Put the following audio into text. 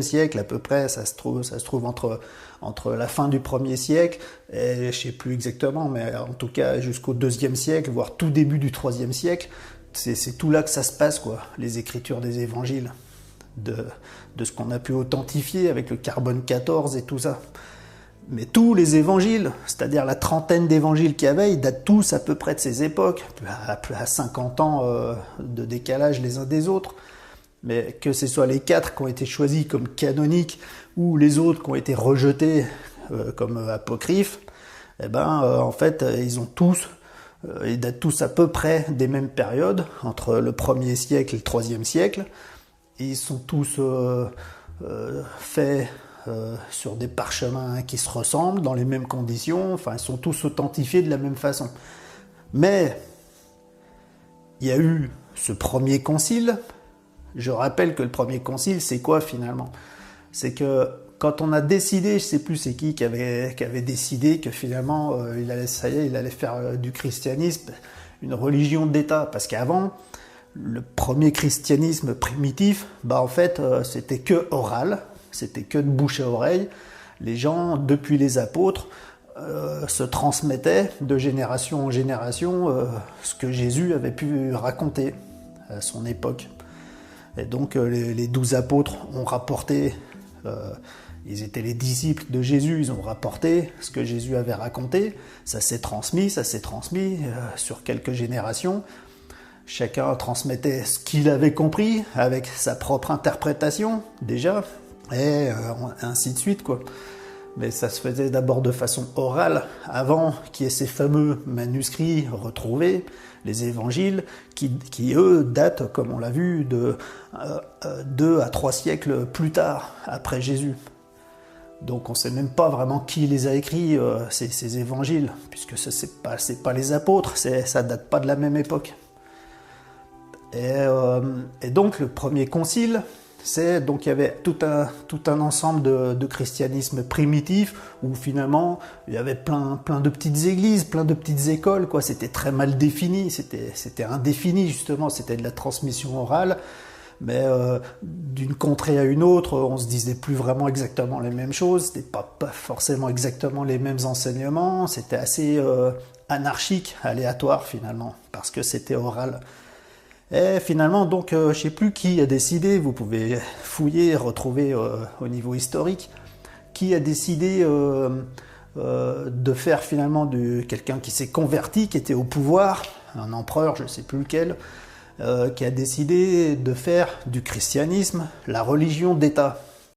siècle à peu près, ça se trouve entre la fin du 1er siècle et je sais plus exactement, mais en tout cas jusqu'au 2e siècle, voire tout début du 3e siècle, c'est tout là que ça se passe, quoi, les écritures des évangiles, de ce qu'on a pu authentifier avec le carbone 14 et tout ça. Mais tous les évangiles, c'est-à-dire la trentaine d'évangiles qu'il y avait, ils datent tous à peu près de ces époques, à 50 ans de décalage les uns des autres. Mais que ce soit les 4 qui ont été choisis comme canoniques ou les autres qui ont été rejetés comme apocryphes, en fait, ils datent tous à peu près des mêmes périodes, entre le 1er siècle et le 3e siècle. Et ils sont tous faits sur des parchemins qui se ressemblent, dans les mêmes conditions, enfin, ils sont tous authentifiés de la même façon. Mais il y a eu ce premier concile. Je rappelle que le premier concile, c'est quoi finalement? C'est que quand on a décidé, je sais plus c'est qui avait décidé que finalement il allait faire du christianisme une religion d'État. Parce qu'avant, le premier christianisme primitif, en fait, c'était que oral, c'était que de bouche à oreille. Les gens, depuis les apôtres, se transmettaient de génération en génération ce que Jésus avait pu raconter à son époque. Et donc les 12 apôtres ont rapporté, ils étaient les disciples de Jésus, ils ont rapporté ce que Jésus avait raconté, ça s'est transmis sur quelques générations. Chacun transmettait ce qu'il avait compris avec sa propre interprétation déjà, et ainsi de suite, quoi. Mais ça se faisait d'abord de façon orale, avant qu'il y ait ces fameux manuscrits retrouvés, les évangiles, qui eux datent, comme on l'a vu, de 2 à 3 siècles plus tard, après Jésus. Donc on ne sait même pas vraiment qui les a écrits, ces évangiles, puisque c'est pas les apôtres, ça date pas de la même époque. Et donc le premier concile, donc il y avait tout un ensemble de christianisme primitif où finalement il y avait plein de petites églises, plein de petites écoles, quoi. C'était très mal défini, c'était indéfini justement, c'était de la transmission orale, mais d'une contrée à une autre, on se disait plus vraiment exactement les mêmes choses, c'était pas forcément exactement les mêmes enseignements, c'était assez anarchique, aléatoire finalement, parce que c'était oral. Et finalement, donc, je ne sais plus qui a décidé, vous pouvez fouiller, retrouver au niveau historique, qui a décidé de faire finalement quelqu'un qui s'est converti, qui était au pouvoir, un empereur, je ne sais plus lequel, qui a décidé de faire du christianisme la religion d'État.